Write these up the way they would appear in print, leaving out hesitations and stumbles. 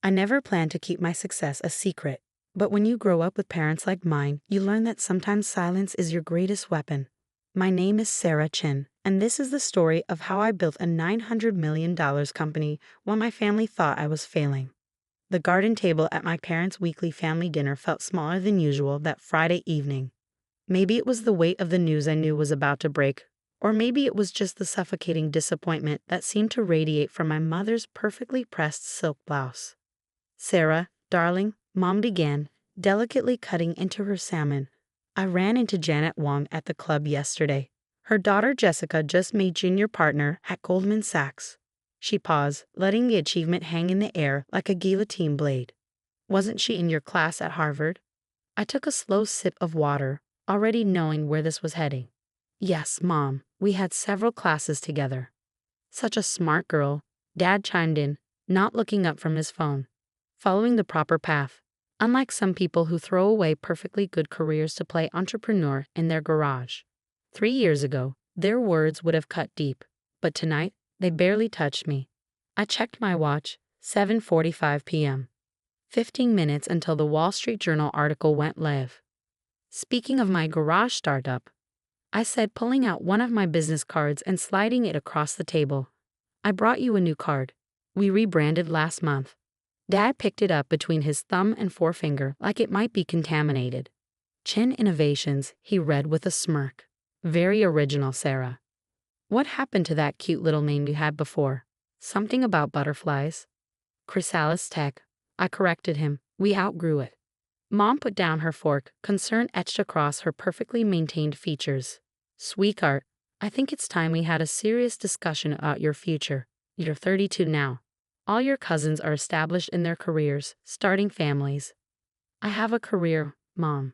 I never planned to keep my success a secret, but when you grow up with parents like mine, you learn that sometimes silence is your greatest weapon. My name is Sarah Chin, and this is the story of how I built a $900 million company while my family thought I was failing. The garden table at my parents' weekly family dinner felt smaller than usual that Friday evening. Maybe it was the weight of the news I knew was about to break, or maybe it was just the suffocating disappointment that seemed to radiate from my mother's perfectly pressed silk blouse. "Sarah, darling," Mom began, delicately cutting into her salmon. "I ran into Janet Wong at the club yesterday. Her daughter Jessica just made junior partner at Goldman Sachs." She paused, letting the achievement hang in the air like a guillotine blade. "Wasn't she in your class at Harvard?" I took a slow sip of water, already knowing where this was heading. "Yes, Mom, we had several classes together." "Such a smart girl," Dad chimed in, not looking up from his phone. "Following the proper path. Unlike some people who throw away perfectly good careers to play entrepreneur in their garage." 3 years ago, their words would have cut deep, but tonight, they barely touched me. I checked my watch, 7:45 p.m. 15 minutes until the Wall Street Journal article went live. "Speaking of my garage startup," I said, pulling out one of my business cards and sliding it across the table. "I brought you a new card. We rebranded last month." Dad picked it up between his thumb and forefinger like it might be contaminated. "Chin Innovations," he read with a smirk. "Very original, Sarah. What happened to that cute little name you had before? Something about butterflies?" "Chrysalis Tech," I corrected him. "We outgrew it." Mom put down her fork, concern etched across her perfectly maintained features. "Sweetheart, I think it's time we had a serious discussion about your future. You're 32 now. All your cousins are established in their careers, starting families." "I have a career, Mom.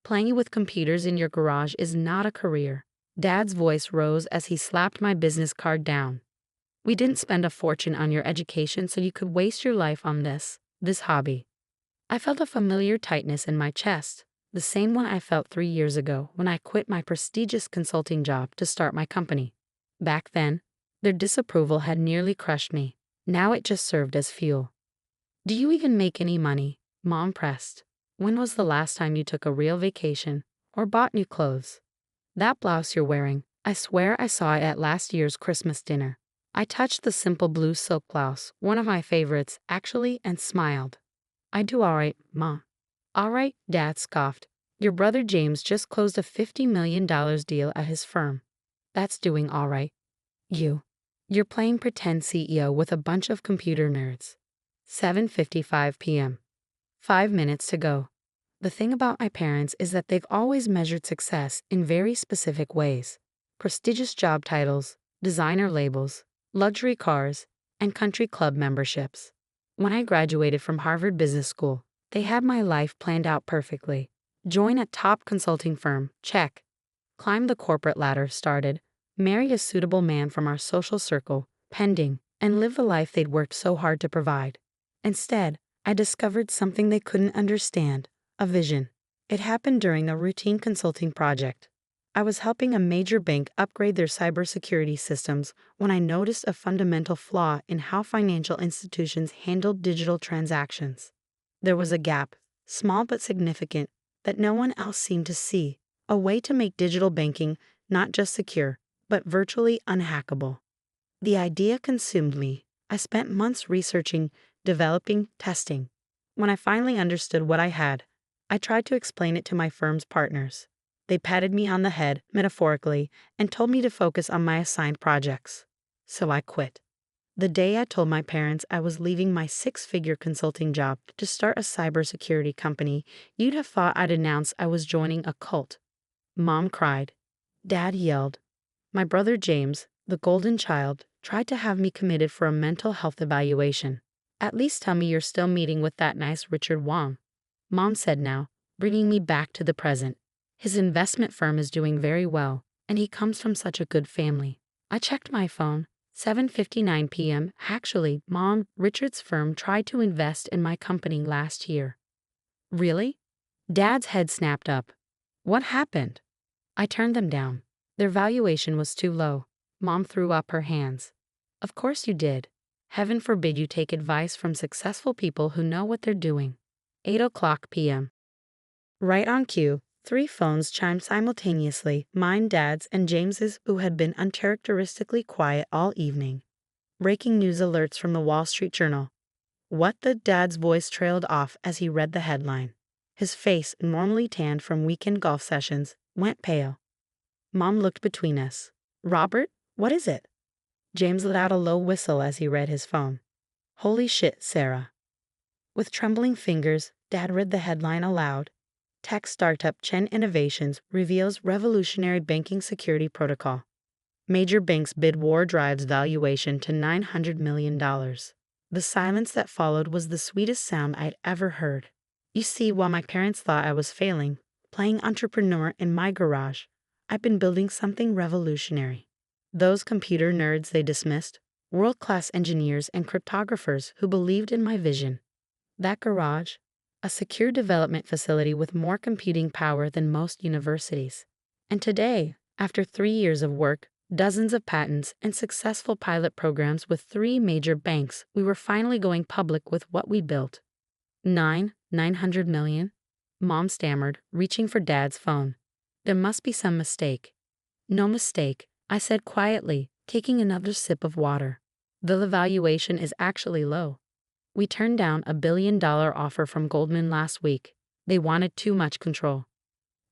Playing with computers in your garage is not a career." Dad's voice rose as he slapped my business card down. "We didn't spend a fortune on your education so you could waste your life on this hobby." I felt a familiar tightness in my chest, the same one I felt 3 years ago when I quit my prestigious consulting job to start my company. Back then, their disapproval had nearly crushed me. Now it just served as fuel. "Do you even make any money?" Mom pressed. "When was the last time you took a real vacation or bought new clothes? That blouse you're wearing, I swear I saw it at last year's Christmas dinner." I touched the simple blue silk blouse, one of my favorites, actually, and smiled. "I do all right, Mom." "All right," Dad scoffed. "Your brother James just closed a $50 million deal at his firm. That's doing all right. You're playing pretend CEO with a bunch of computer nerds." 7:55 p.m. 5 minutes to go. The thing about my parents is that they've always measured success in very specific ways. Prestigious job titles, designer labels, luxury cars, and country club memberships. When I graduated from Harvard Business School, they had my life planned out perfectly. Join a top consulting firm, check. Climb the corporate ladder, started. Marry a suitable man from our social circle, pending, and live the life they'd worked so hard to provide. Instead, I discovered something they couldn't understand, a vision. It happened during a routine consulting project. I was helping a major bank upgrade their cybersecurity systems when I noticed a fundamental flaw in how financial institutions handled digital transactions. There was a gap, small but significant, that no one else seemed to see, a way to make digital banking not just secure, but virtually unhackable. The idea consumed me. I spent months researching, developing, testing. When I finally understood what I had, I tried to explain it to my firm's partners. They patted me on the head, metaphorically, and told me to focus on my assigned projects. So I quit. The day I told my parents I was leaving my six-figure consulting job to start a cybersecurity company, you'd have thought I'd announced I was joining a cult. Mom cried. Dad yelled. My brother James, the golden child, tried to have me committed for a mental health evaluation. "At least tell me you're still meeting with that nice Richard Wong," Mom said now, bringing me back to the present. "His investment firm is doing very well, and he comes from such a good family." I checked my phone. 7:59 p.m. Actually, Mom, Richard's firm tried to invest in my company last year. Really? Dad's head snapped up. What happened? I turned them down. Their valuation was too low. Mom threw up her hands. Of course you did. Heaven forbid you take advice from successful people who know what they're doing. 8 o'clock p.m. Right on cue, 3 phones chimed simultaneously, mine, Dad's, and James's, who had been uncharacteristically quiet all evening. Breaking news alerts from the Wall Street Journal. What the Dad's voice trailed off as he read the headline. His face, normally tanned from weekend golf sessions, went pale. Mom looked between us. Robert, what is it? James let out a low whistle as he read his phone. Holy shit, Sarah. With trembling fingers, Dad read the headline aloud. Tech startup Chen Innovations reveals revolutionary banking security protocol. Major banks bid war drives valuation to $900 million. The silence that followed was the sweetest sound I'd ever heard. You see, while my parents thought I was failing, playing entrepreneur in my garage, I've been building something revolutionary. Those computer nerds they dismissed, world-class engineers and cryptographers who believed in my vision. That garage, a secure development facility with more computing power than most universities. And today, after 3 years of work, dozens of patents, and successful pilot programs with 3 major banks, we were finally going public with what we built. 900 million? Mom stammered, reaching for Dad's phone. There must be some mistake. No mistake, I said quietly, taking another sip of water. The valuation is actually low. We turned down a $1 billion offer from Goldman last week. They wanted too much control.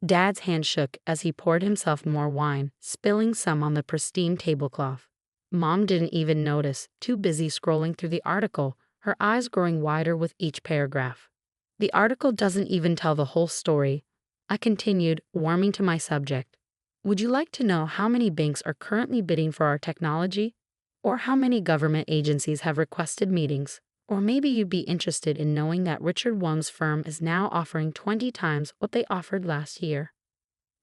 Dad's hand shook as he poured himself more wine, spilling some on the pristine tablecloth. Mom didn't even notice, too busy scrolling through the article, her eyes growing wider with each paragraph. The article doesn't even tell the whole story. I continued, warming to my subject. Would you like to know how many banks are currently bidding for our technology? Or how many government agencies have requested meetings? Or maybe you'd be interested in knowing that Richard Wong's firm is now offering 20 times what they offered last year.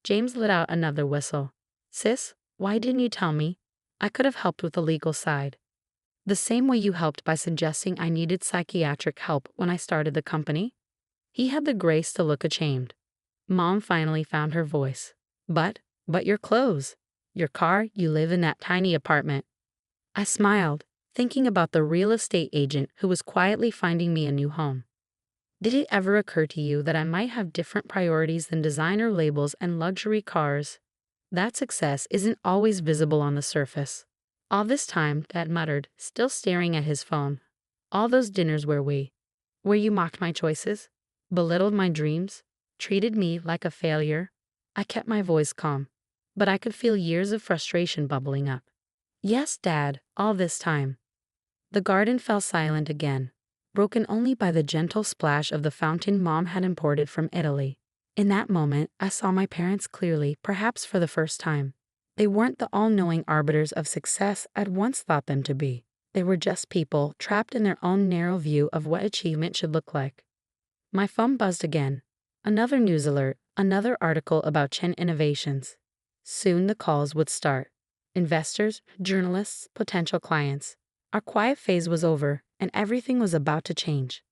James let out another whistle. Sis, why didn't you tell me? I could have helped with the legal side. The same way you helped by suggesting I needed psychiatric help when I started the company? He had the grace to look ashamed. Mom finally found her voice. But your clothes, your car, you live in that tiny apartment. I smiled, thinking about the real estate agent who was quietly finding me a new home. Did it ever occur to you that I might have different priorities than designer labels and luxury cars? That success isn't always visible on the surface. All this time, Dad muttered, still staring at his phone. All those dinners where you mocked my choices, belittled my dreams, treated me like a failure. I kept my voice calm, but I could feel years of frustration bubbling up. Yes, Dad, all this time. The garden fell silent again, broken only by the gentle splash of the fountain Mom had imported from Italy. In that moment, I saw my parents clearly, perhaps for the first time. They weren't the all-knowing arbiters of success I'd once thought them to be. They were just people trapped in their own narrow view of what achievement should look like. My phone buzzed again. Another news alert, another article about Chen Innovations. Soon the calls would start. Investors, journalists, potential clients. Our quiet phase was over, and everything was about to change.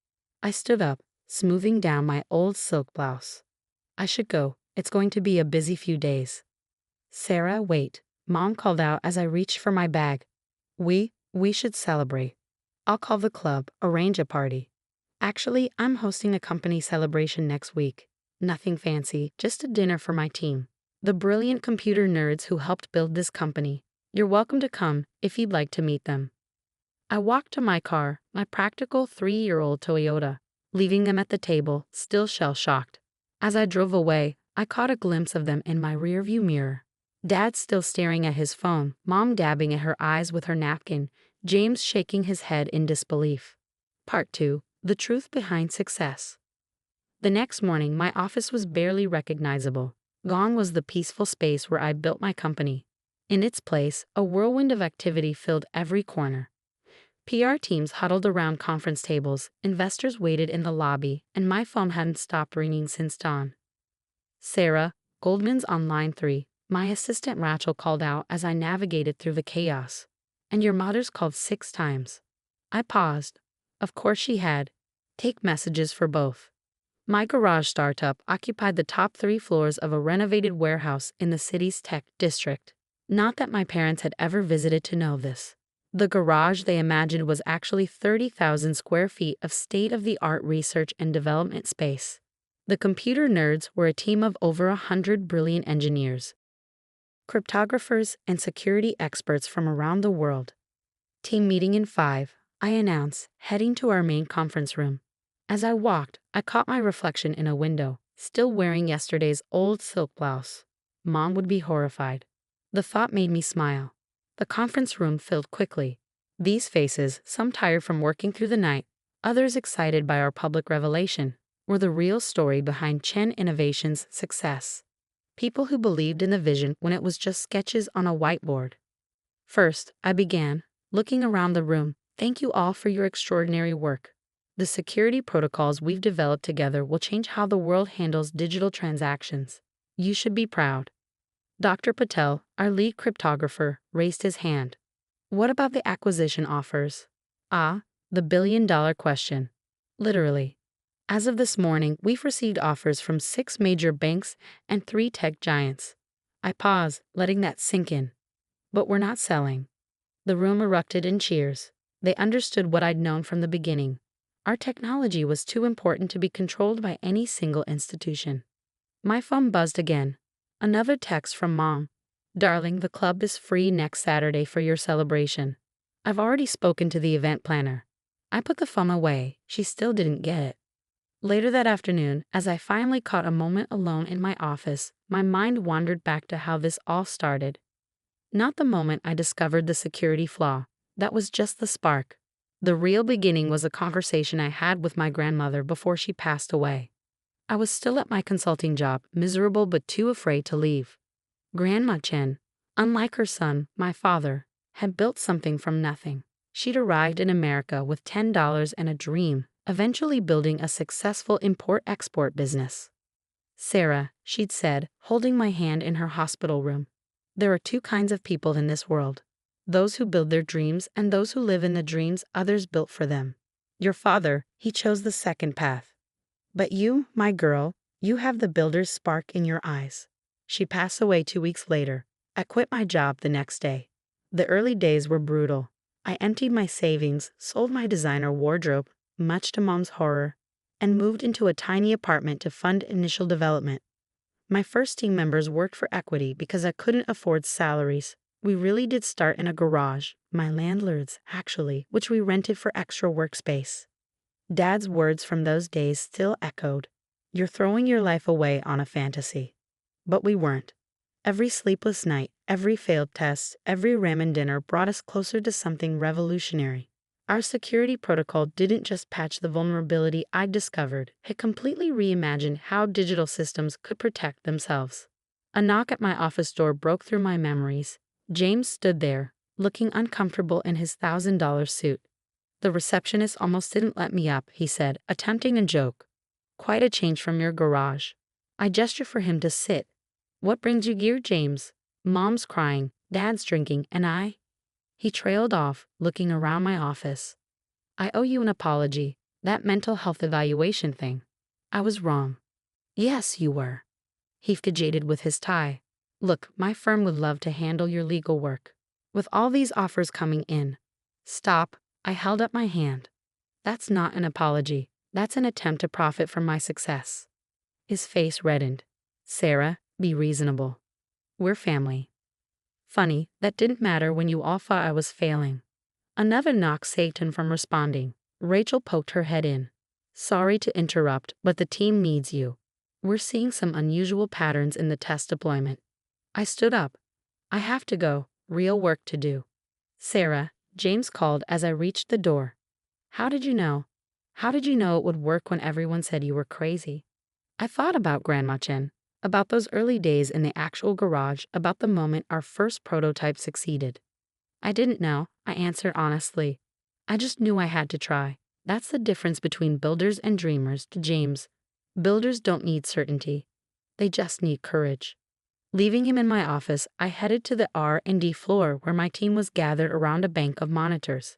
I stood up, smoothing down my old silk blouse. I should go. It's going to be a busy few days. Sarah, wait, Mom called out as I reached for my bag. We should celebrate. I'll call the club, arrange a party. Actually, I'm hosting a company celebration next week. Nothing fancy, just a dinner for my team. The brilliant computer nerds who helped build this company. You're welcome to come if you'd like to meet them. I walked to my car, my practical 3-year-old Toyota, leaving them at the table, still shell-shocked. As I drove away, I caught a glimpse of them in my rearview mirror. Dad still staring at his phone, Mom dabbing at her eyes with her napkin, James shaking his head in disbelief. Part 2. The Truth Behind Success. The next morning, my office was barely recognizable. Gone was the peaceful space where I built my company. In its place, a whirlwind of activity filled every corner. PR teams huddled around conference tables, investors waited in the lobby, and my phone hadn't stopped ringing since dawn. Sarah, Goldman's on line 3, my assistant Rachel called out as I navigated through the chaos. And your mother's called 6 times. I paused. Of course she had. Take messages for both. My garage startup occupied the top 3 floors of a renovated warehouse in the city's tech district. Not that my parents had ever visited to know this. The garage they imagined was actually 30,000 square feet of state-of-the-art research and development space. The computer nerds were a team of over 100 brilliant engineers, cryptographers, and security experts from around the world. Team meeting in 5, I announced, heading to our main conference room. As I walked, I caught my reflection in a window, still wearing yesterday's old silk blouse. Mom would be horrified. The thought made me smile. The conference room filled quickly. These faces, some tired from working through the night, others excited by our public revelation, were the real story behind Chen Innovations' success. People who believed in the vision when it was just sketches on a whiteboard. First, I began, looking around the room. Thank you all for your extraordinary work. The security protocols we've developed together will change how the world handles digital transactions. You should be proud. Dr. Patel, our lead cryptographer, raised his hand. What about the acquisition offers? Ah, the billion-dollar question. Literally. As of this morning, we've received offers from 6 major banks and 3 tech giants. I paused, letting that sink in. But we're not selling. The room erupted in cheers. They understood what I'd known from the beginning. Our technology was too important to be controlled by any single institution. My phone buzzed again. Another text from Mom. Darling, the club is free next Saturday for your celebration. I've already spoken to the event planner. I put the phone away. She still didn't get it. Later that afternoon, as I finally caught a moment alone in my office, my mind wandered back to how this all started. Not the moment I discovered the security flaw. That was just the spark. The real beginning was a conversation I had with my grandmother before she passed away. I was still at my consulting job, miserable but too afraid to leave. Grandma Chen, unlike her son, my father, had built something from nothing. She'd arrived in America with $10 and a dream, eventually building a successful import-export business. Sarah, she'd said, holding my hand in her hospital room. There are 2 kinds of people in this world. Those who build their dreams and those who live in the dreams others built for them. Your father, he chose the second path. But you, my girl, you have the builder's spark in your eyes. She passed away 2 weeks later. I quit my job the next day. The early days were brutal. I emptied my savings, sold my designer wardrobe, much to Mom's horror, and moved into a tiny apartment to fund initial development. My first team members worked for equity because I couldn't afford salaries. We really did start in a garage, my landlord's, actually, which we rented for extra workspace. Dad's words from those days still echoed. You're throwing your life away on a fantasy. But we weren't. Every sleepless night, every failed test, every ramen dinner brought us closer to something revolutionary. Our security protocol didn't just patch the vulnerability I'd discovered, it completely reimagined how digital systems could protect themselves. A knock at my office door broke through my memories. James stood there, looking uncomfortable in his $1,000 suit. The receptionist almost didn't let me up, he said, attempting a joke. Quite a change from your garage. I gestured for him to sit. What brings you here, James? Mom's crying, Dad's drinking, and I? He trailed off, looking around my office. I owe you an apology. That mental health evaluation thing. I was wrong. Yes, you were. He fidgeted with his tie. Look, my firm would love to handle your legal work. With all these offers coming in. Stop. I held up my hand. That's not an apology. That's an attempt to profit from my success. His face reddened. Sarah, be reasonable. We're family. Funny, that didn't matter when you all thought I was failing. Another knock saved him from responding. Rachel poked her head in. Sorry to interrupt, but the team needs you. We're seeing some unusual patterns in the test deployment. I stood up. I have to go. Real work to do. Sarah, James called as I reached the door. How did you know? How did you know it would work when everyone said you were crazy? I thought about Grandma Chen, about those early days in the actual garage, about the moment our first prototype succeeded. I didn't know, I answered honestly. I just knew I had to try. That's the difference between builders and dreamers, to James. Builders don't need certainty. They just need courage. Leaving him in my office, I headed to the R&D floor where my team was gathered around a bank of monitors.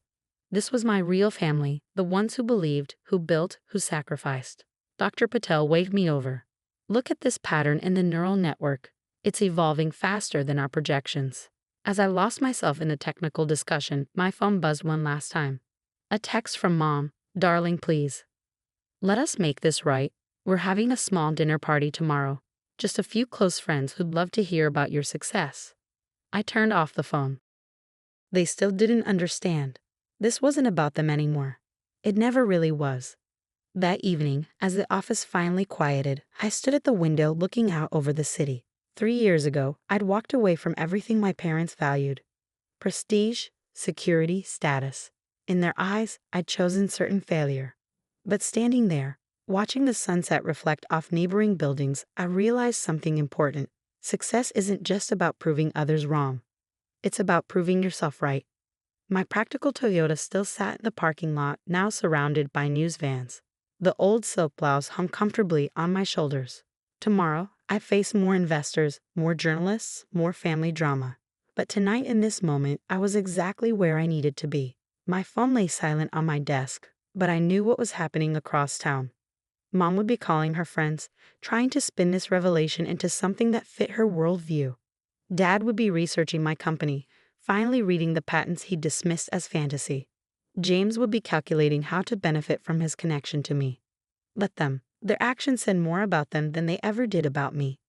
This was my real family, the ones who believed, who built, who sacrificed. Dr. Patel waved me over. Look at this pattern in the neural network. It's evolving faster than our projections. As I lost myself in the technical discussion, my phone buzzed one last time. A text from Mom. Darling, please. Let us make this right. We're having a small dinner party tomorrow. Just a few close friends who'd love to hear about your success. I turned off the phone. They still didn't understand. This wasn't about them anymore. It never really was. That evening, as the office finally quieted, I stood at the window looking out over the city. 3 years ago, I'd walked away from everything my parents valued. Prestige, security, status. In their eyes, I'd chosen certain failure. But standing there, watching the sunset reflect off neighboring buildings, I realized something important. Success isn't just about proving others wrong. It's about proving yourself right. My practical Toyota still sat in the parking lot, now surrounded by news vans. The old silk blouse hung comfortably on my shoulders. Tomorrow, I face more investors, more journalists, more family drama. But tonight in this moment, I was exactly where I needed to be. My phone lay silent on my desk, but I knew what was happening across town. Mom would be calling her friends, trying to spin this revelation into something that fit her worldview. Dad would be researching my company, finally reading the patents he'd dismissed as fantasy. James would be calculating how to benefit from his connection to me. Let them. Their actions said more about them than they ever did about me.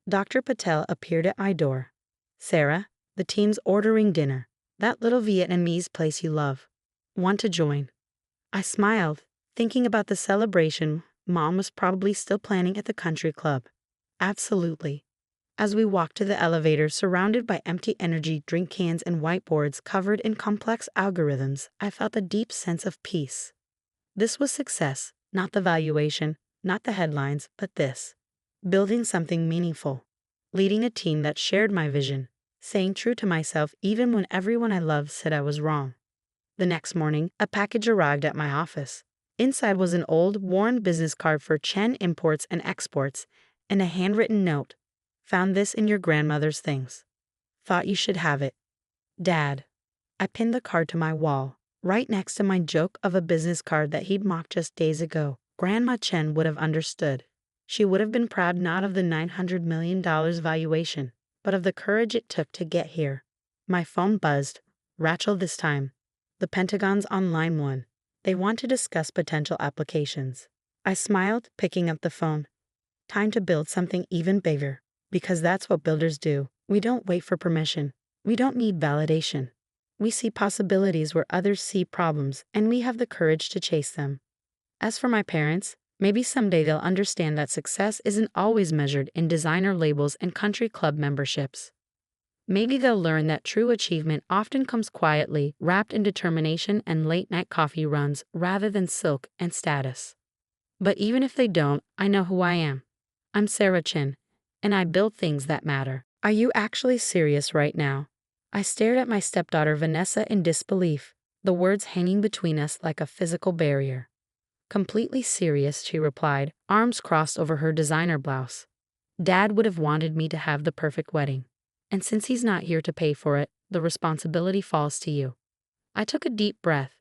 Dr. Patel appeared at my door. Sarah, the team's ordering dinner. That little Vietnamese place you love. Want to join? I smiled, thinking about the celebration Mom was probably still planning at the country club. Absolutely. As we walked to the elevator surrounded by empty energy drink cans and whiteboards covered in complex algorithms, I felt a deep sense of peace. This was success, not the valuation, not the headlines, but this. Building something meaningful. Leading a team that shared my vision. Staying true to myself even when everyone I loved said I was wrong. The next morning, a package arrived at my office. Inside was an old, worn business card for Chen Imports and Exports, and a handwritten note. Found this in your grandmother's things. Thought you should have it. Dad. I pinned the card to my wall, right next to my joke of a business card that he'd mocked just days ago. Grandma Chen would have understood. She would have been proud not of the $900 million valuation, but of the courage it took to get here. My phone buzzed. Rachel this time. The Pentagon's on line 1. They want to discuss potential applications. I smiled, picking up the phone. Time to build something even bigger. Because that's what builders do. We don't wait for permission. We don't need validation. We see possibilities where others see problems, and we have the courage to chase them. As for my parents, maybe someday they'll understand that success isn't always measured in designer labels and country club memberships. Maybe they'll learn that true achievement often comes quietly, wrapped in determination and late-night coffee runs rather than silk and status. But even if they don't, I know who I am. I'm Sarah Chin, and I build things that matter. Are you actually serious right now? I stared at my stepdaughter Vanessa in disbelief, the words hanging between us like a physical barrier. Completely serious, she replied, arms crossed over her designer blouse. Dad would have wanted me to have the perfect wedding. And since he's not here to pay for it, the responsibility falls to you. I took a deep breath,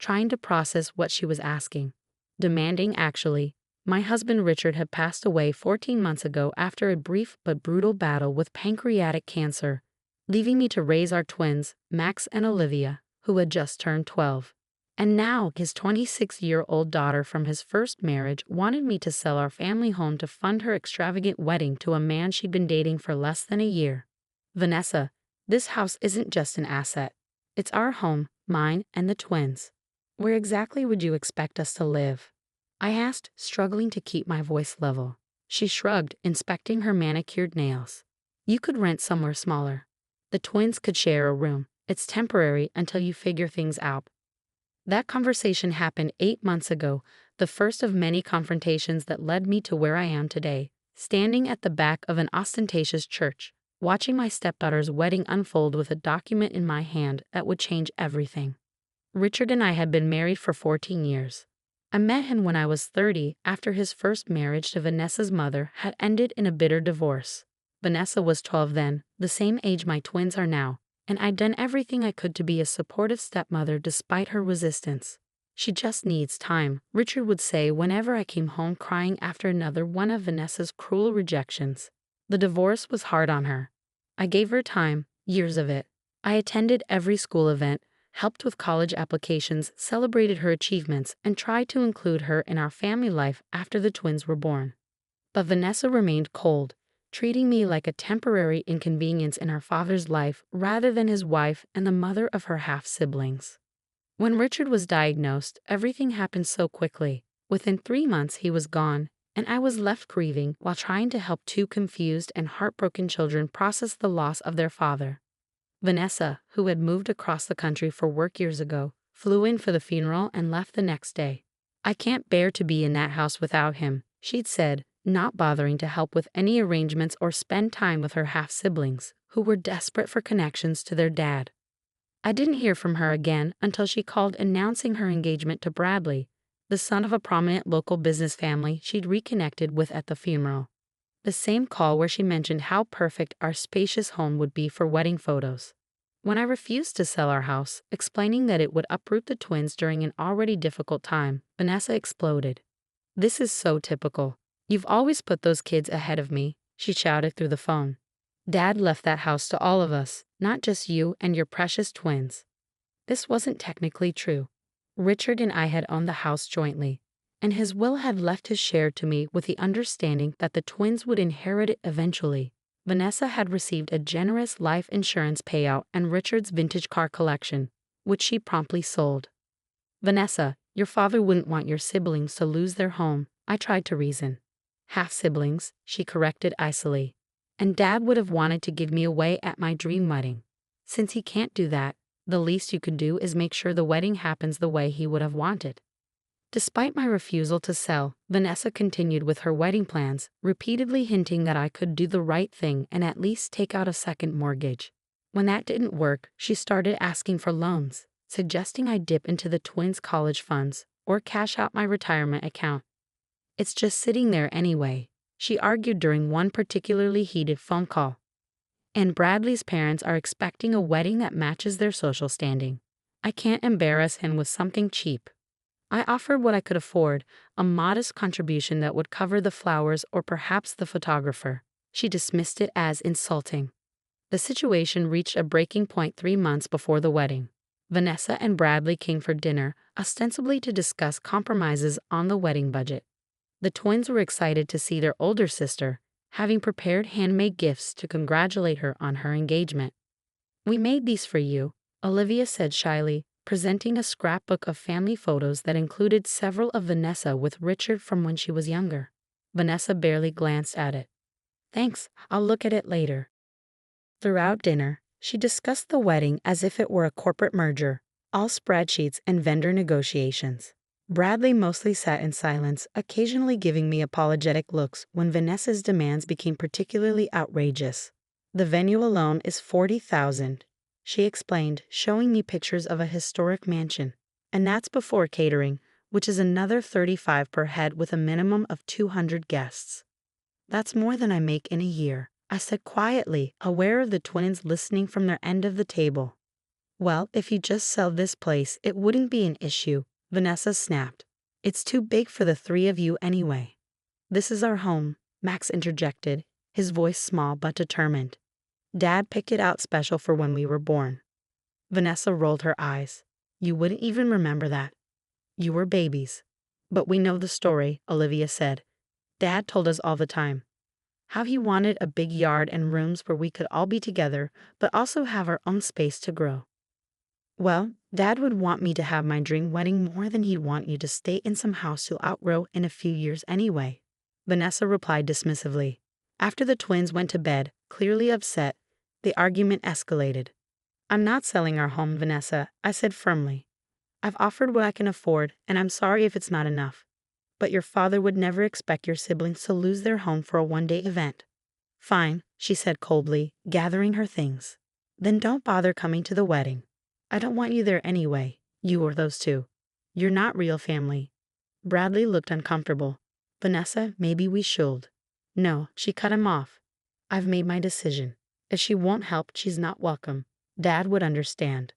trying to process what she was asking. Demanding, actually. My husband Richard had passed away 14 months ago after a brief but brutal battle with pancreatic cancer, leaving me to raise our twins, Max and Olivia, who had just turned 12. And now his 26-year-old daughter from his first marriage wanted me to sell our family home to fund her extravagant wedding to a man she'd been dating for less than a year. Vanessa, this house isn't just an asset. It's our home, mine and the twins. Where exactly would you expect us to live? I asked, struggling to keep my voice level. She shrugged, inspecting her manicured nails. You could rent somewhere smaller. The twins could share a room. It's temporary until you figure things out. That conversation happened 8 months ago, the first of many confrontations that led me to where I am today, standing at the back of an ostentatious church, watching my stepdaughter's wedding unfold with a document in my hand that would change everything. Richard and I had been married for 14 years. I met him when I was 30 after his first marriage to Vanessa's mother had ended in a bitter divorce. Vanessa was 12 then, the same age my twins are now, and I'd done everything I could to be a supportive stepmother despite her resistance. She just needs time, Richard would say whenever I came home crying after another one of Vanessa's cruel rejections. The divorce was hard on her. I gave her time, years of it. I attended every school event, helped with college applications, celebrated her achievements, and tried to include her in our family life after the twins were born. But Vanessa remained cold, treating me like a temporary inconvenience in her father's life rather than his wife and the mother of her half-siblings. When Richard was diagnosed, everything happened so quickly. Within 3 months, he was gone, and I was left grieving while trying to help two confused and heartbroken children process the loss of their father. Vanessa, who had moved across the country for work years ago, flew in for the funeral and left the next day. "I can't bear to be in that house without him," she'd said, not bothering to help with any arrangements or spend time with her half-siblings, who were desperate for connections to their dad. I didn't hear from her again until she called announcing her engagement to Bradley, the son of a prominent local business family she'd reconnected with at the funeral. The same call where she mentioned how perfect our spacious home would be for wedding photos. When I refused to sell our house, explaining that it would uproot the twins during an already difficult time, Vanessa exploded. "This is so typical. You've always put those kids ahead of me," she shouted through the phone. "Dad left that house to all of us, not just you and your precious twins." This wasn't technically true. Richard and I had owned the house jointly, and his will had left his share to me with the understanding that the twins would inherit it eventually. Vanessa had received a generous life insurance payout and Richard's vintage car collection, which she promptly sold. "Vanessa, your father wouldn't want your siblings to lose their home," I tried to reason. "Half-siblings," she corrected icily. "And Dad would have wanted to give me away at my dream wedding. Since he can't do that, the least you could do is make sure the wedding happens the way he would have wanted." Despite my refusal to sell, Vanessa continued with her wedding plans, repeatedly hinting that I could do the right thing and at least take out a second mortgage. When that didn't work, she started asking for loans, suggesting I dip into the twins' college funds or cash out my retirement account. "It's just sitting there anyway," she argued during one particularly heated phone call. "And Bradley's parents are expecting a wedding that matches their social standing. I can't embarrass him with something cheap." I offered what I could afford, a modest contribution that would cover the flowers or perhaps the photographer. She dismissed it as insulting. The situation reached a breaking point 3 months before the wedding. Vanessa and Bradley came for dinner, ostensibly to discuss compromises on the wedding budget. The twins were excited to see their older sister, having prepared handmade gifts to congratulate her on her engagement. "We made these for you," Olivia said shyly, presenting a scrapbook of family photos that included several of Vanessa with Richard from when she was younger. Vanessa barely glanced at it. "Thanks, I'll look at it later." Throughout dinner, she discussed the wedding as if it were a corporate merger, all spreadsheets and vendor negotiations. Bradley mostly sat in silence, occasionally giving me apologetic looks when Vanessa's demands became particularly outrageous. "The venue alone is $40,000. She explained, showing me pictures of a historic mansion. "And that's before catering, which is another $35 per head with a minimum of 200 guests. "That's more than I make in a year," I said quietly, aware of the twins listening from their end of the table. "Well, if you just sell this place, it wouldn't be an issue," Vanessa snapped. "It's too big for the three of you anyway." "This is our home," Max interjected, his voice small but determined. "Dad picked it out special for when we were born." Vanessa rolled her eyes. "You wouldn't even remember that. You were babies." "But we know the story," Olivia said. "Dad told us all the time. How he wanted a big yard and rooms where we could all be together, but also have our own space to grow." "Well, Dad would want me to have my dream wedding more than he'd want you to stay in some house you'll outgrow in a few years anyway," Vanessa replied dismissively. After the twins went to bed, clearly upset, the argument escalated. "I'm not selling our home, Vanessa," I said firmly. "I've offered what I can afford, and I'm sorry if it's not enough. But your father would never expect your siblings to lose their home for a one-day event." "Fine," she said coldly, gathering her things. "Then don't bother coming to the wedding. I don't want you there anyway, you or those two. You're not real family." Bradley looked uncomfortable. "Vanessa, maybe we should." "No," she cut him off. "I've made my decision. If she won't help, she's not welcome. Dad would understand."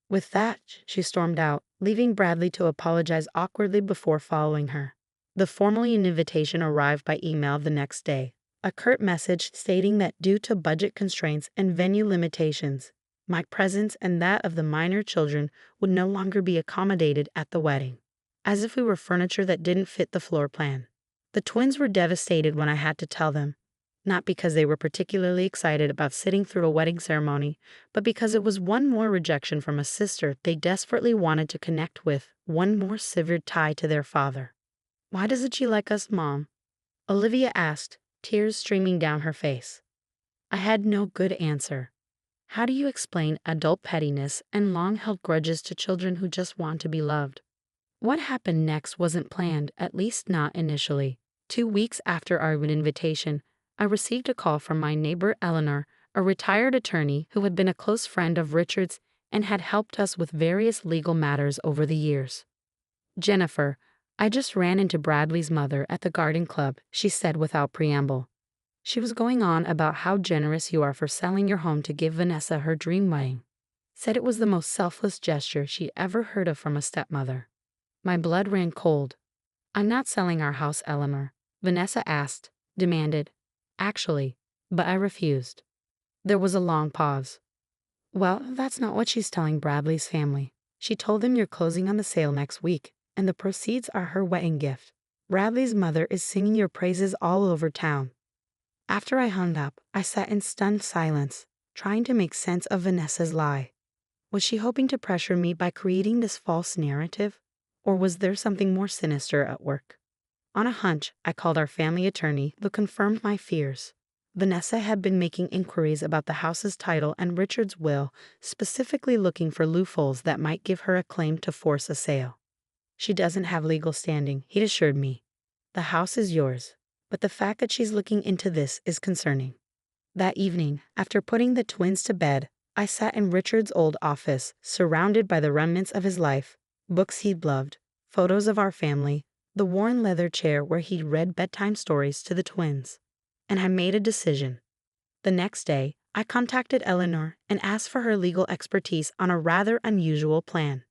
With that, she stormed out, leaving Bradley to apologize awkwardly before following her. The formal invitation arrived by email the next day, a curt message stating that due to budget constraints and venue limitations, My presence and that of the minor children would no longer be accommodated at the wedding, as if we were furniture that didn't fit the floor plan. The twins were devastated when I had to tell them, not because they were particularly excited about sitting through a wedding ceremony, but because it was one more rejection from a sister they desperately wanted to connect with, one more severed tie to their father. "Why doesn't she like us, Mom?" Olivia asked, tears streaming down her face. I had no good answer. How do you explain adult pettiness and long-held grudges to children who just want to be loved? What happened next wasn't planned, at least not initially. 2 weeks after our invitation, I received a call from my neighbor Eleanor, a retired attorney who had been a close friend of Richard's and had helped us with various legal matters over the years. "Jennifer, I just ran into Bradley's mother at the garden club," she said without preamble. She was going on about how generous you are for selling your home to give Vanessa her dream wedding. Said it was the most selfless gesture she'd ever heard of from a stepmother. My blood ran cold. "I'm not selling our house, Eleanor," Vanessa demanded. Actually, but I refused. There was a long pause. "Well, that's not what she's telling Bradley's family. She told them you're closing on the sale next week, and the proceeds are her wedding gift. Bradley's mother is singing your praises all over town." After I hung up, I sat in stunned silence, trying to make sense of Vanessa's lie. Was she hoping to pressure me by creating this false narrative? Or was there something more sinister at work? On a hunch, I called our family attorney, who confirmed my fears. Vanessa had been making inquiries about the house's title and Richard's will, specifically looking for loopholes that might give her a claim to force a sale. "She doesn't have legal standing," he'd assured me. "The house is yours, but the fact that she's looking into this is concerning." That evening, after putting the twins to bed, I sat in Richard's old office, surrounded by the remnants of his life, books he'd loved, photos of our family, the worn leather chair where he'd read bedtime stories to the twins. And I made a decision. The next day, I contacted Eleanor and asked for her legal expertise on a rather unusual plan.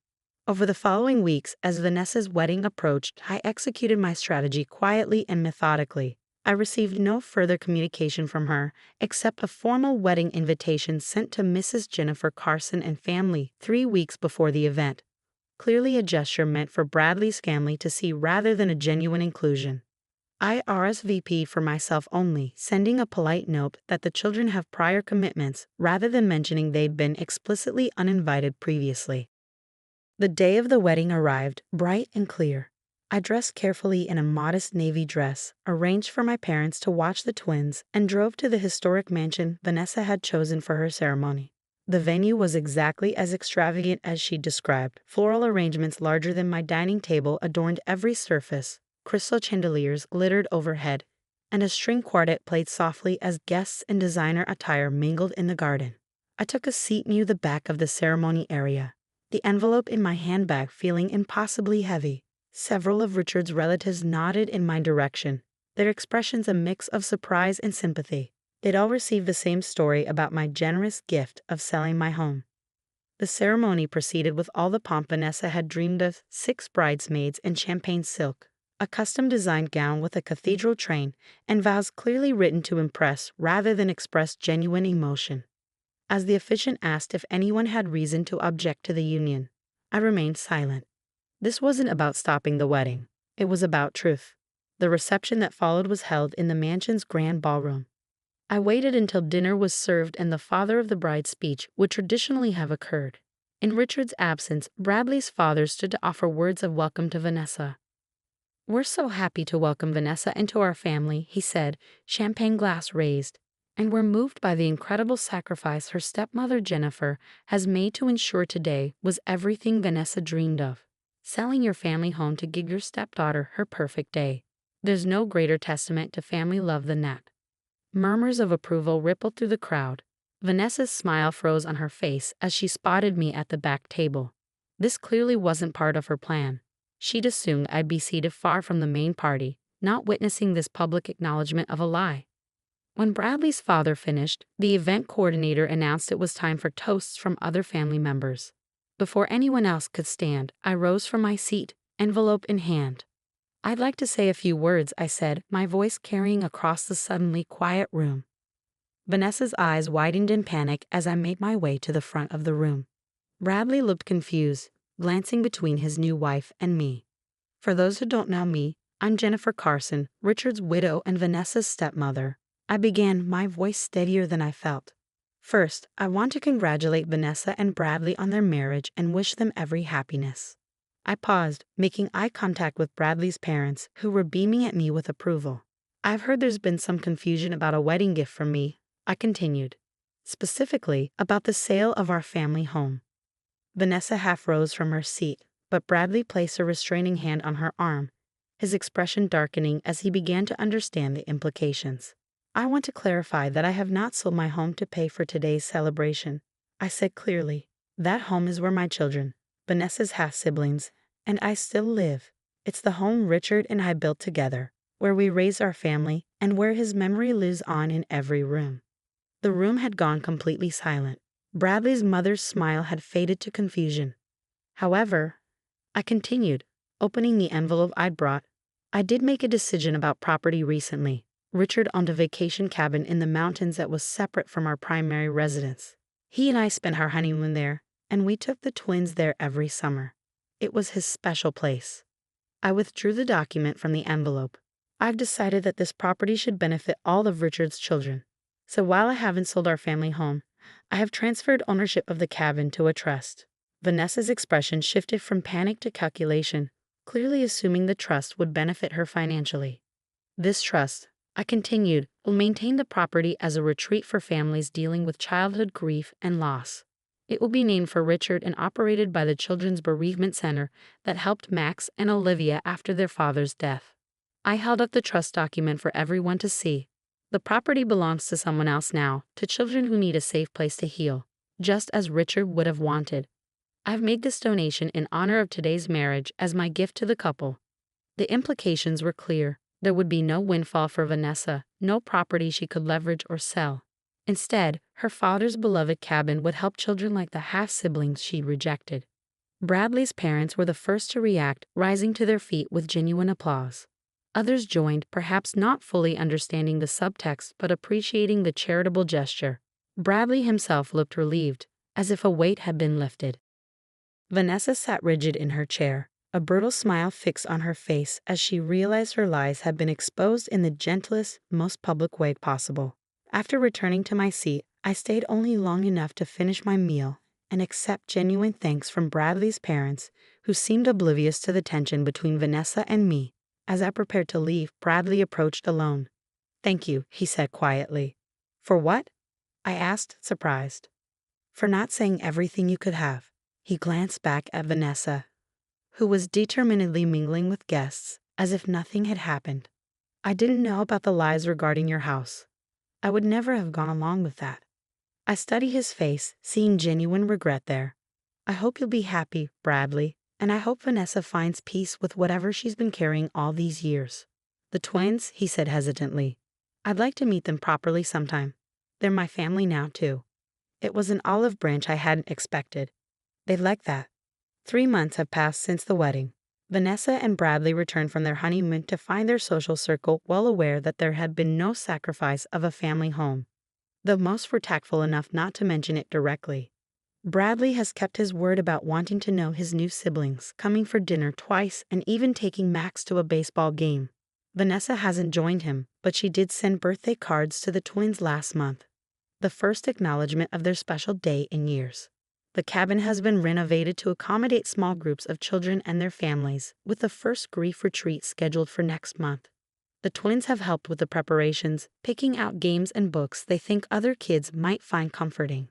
Over the following weeks, as Vanessa's wedding approached, I executed my strategy quietly and methodically. I received no further communication from her, except a formal wedding invitation sent to Mrs. Jennifer Carson and family 3 weeks before the event. Clearly a gesture meant for Bradley's family to see rather than a genuine inclusion. I RSVP for myself only, sending a polite note that the children have prior commitments rather than mentioning they'd been explicitly uninvited previously. The day of the wedding arrived, bright and clear. I dressed carefully in a modest navy dress, arranged for my parents to watch the twins, and drove to the historic mansion Vanessa had chosen for her ceremony. The venue was exactly as extravagant as she'd described. Floral arrangements larger than my dining table adorned every surface, crystal chandeliers glittered overhead, and a string quartet played softly as guests in designer attire mingled in the garden. I took a seat near the back of the ceremony area, the envelope in my handbag feeling impossibly heavy. Several of Richard's relatives nodded in my direction, their expressions a mix of surprise and sympathy. They'd all received the same story about my generous gift of selling my home. The ceremony proceeded with all the pomp Vanessa had dreamed of: 6 bridesmaids in champagne silk, a custom-designed gown with a cathedral train, and vows clearly written to impress rather than express genuine emotion. As the officiant asked if anyone had reason to object to the union, I remained silent. This wasn't about stopping the wedding. It was about truth. The reception that followed was held in the mansion's grand ballroom. I waited until dinner was served and the father of the bride's speech would traditionally have occurred. In Richard's absence, Bradley's father stood to offer words of welcome to Vanessa. "We're so happy to welcome Vanessa into our family," he said, champagne glass raised. "And we're moved by the incredible sacrifice her stepmother Jennifer has made to ensure today was everything Vanessa dreamed of. Selling your family home to give your stepdaughter her perfect day. There's no greater testament to family love than that." Murmurs of approval rippled through the crowd. Vanessa's smile froze on her face as she spotted me at the back table. This clearly wasn't part of her plan. She'd assumed I'd be seated far from the main party, not witnessing this public acknowledgement of a lie. When Bradley's father finished, the event coordinator announced it was time for toasts from other family members. Before anyone else could stand, I rose from my seat, envelope in hand. "I'd like to say a few words," I said, my voice carrying across the suddenly quiet room. Vanessa's eyes widened in panic as I made my way to the front of the room. Bradley looked confused, glancing between his new wife and me. For those who don't know me, I'm Jennifer Carson, Richard's widow and Vanessa's stepmother. I began, my voice steadier than I felt. First, I want to congratulate Vanessa and Bradley on their marriage and wish them every happiness. I paused, making eye contact with Bradley's parents, who were beaming at me with approval. I've heard there's been some confusion about a wedding gift from me, I continued. Specifically, about the sale of our family home. Vanessa half rose from her seat, but Bradley placed a restraining hand on her arm, his expression darkening as he began to understand the implications. I want to clarify that I have not sold my home to pay for today's celebration, I said clearly. That home is where my children, Vanessa's half-siblings, and I still live. It's the home Richard and I built together, where we raised our family and where his memory lives on in every room. The room had gone completely silent. Bradley's mother's smile had faded to confusion. However, I continued, opening the envelope I'd brought. I did make a decision about property recently. Richard owned a vacation cabin in the mountains that was separate from our primary residence. He and I spent our honeymoon there, and we took the twins there every summer. It was his special place. I withdrew the document from the envelope. I've decided that this property should benefit all of Richard's children. So while I haven't sold our family home, I have transferred ownership of the cabin to a trust. Vanessa's expression shifted from panic to calculation, clearly assuming the trust would benefit her financially. This trust, I continued, will maintain the property as a retreat for families dealing with childhood grief and loss. It will be named for Richard and operated by the Children's Bereavement Center that helped Max and Olivia after their father's death. I held up the trust document for everyone to see. The property belongs to someone else now, to children who need a safe place to heal, just as Richard would have wanted. I've made this donation in honor of today's marriage as my gift to the couple. The implications were clear. There would be no windfall for Vanessa, no property she could leverage or sell. Instead, her father's beloved cabin would help children like the half-siblings she rejected. Bradley's parents were the first to react, rising to their feet with genuine applause. Others joined, perhaps not fully understanding the subtext but appreciating the charitable gesture. Bradley himself looked relieved, as if a weight had been lifted. Vanessa sat rigid in her chair, a brutal smile fixed on her face as she realized her lies had been exposed in the gentlest, most public way possible. After returning to my seat, I stayed only long enough to finish my meal and accept genuine thanks from Bradley's parents, who seemed oblivious to the tension between Vanessa and me. As I prepared to leave, Bradley approached alone. "Thank you," he said quietly. "For what?" I asked, surprised. "For not saying everything you could have." He glanced back at Vanessa, who was determinedly mingling with guests, as if nothing had happened. "I didn't know about the lies regarding your house. I would never have gone along with that." I studied his face, seeing genuine regret there. "I hope you'll be happy, Bradley, and I hope Vanessa finds peace with whatever she's been carrying all these years." "The twins," he said hesitantly. "I'd like to meet them properly sometime. They're my family now, too." It was an olive branch I hadn't expected. They'd like that. 3 months have passed since the wedding. Vanessa and Bradley returned from their honeymoon to find their social circle well aware that there had been no sacrifice of a family home, though most were tactful enough not to mention it directly. Bradley has kept his word about wanting to know his new siblings, coming for dinner twice and even taking Max to a baseball game. Vanessa hasn't joined him, but she did send birthday cards to the twins last month, the first acknowledgement of their special day in years. The cabin has been renovated to accommodate small groups of children and their families, with the first grief retreat scheduled for next month. The twins have helped with the preparations, picking out games and books they think other kids might find comforting.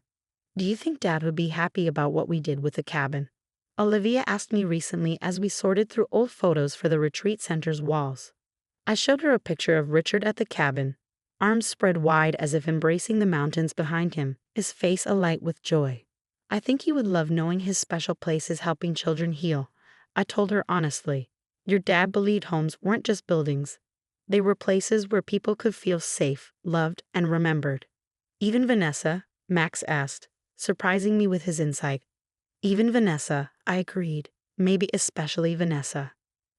"Do you think Dad would be happy about what we did with the cabin?" Olivia asked me recently as we sorted through old photos for the retreat center's walls. I showed her a picture of Richard at the cabin, arms spread wide as if embracing the mountains behind him, his face alight with joy. "I think he would love knowing his special place is helping children heal," I told her honestly. "Your dad believed homes weren't just buildings. They were places where people could feel safe, loved, and remembered." "Even Vanessa?" Max asked, surprising me with his insight. "Even Vanessa," I agreed. "Maybe especially Vanessa."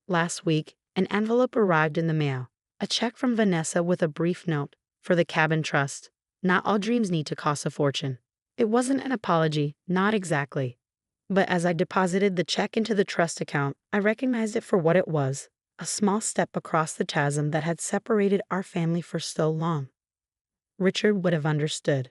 Last week, an envelope arrived in the mail, a check from Vanessa with a brief note, "For the cabin trust. Not all dreams need to cost a fortune. It wasn't an apology, not exactly. But as I deposited the check into the trust account, I recognized it for what it was, a small step across the chasm that had separated our family for so long. Richard would have understood.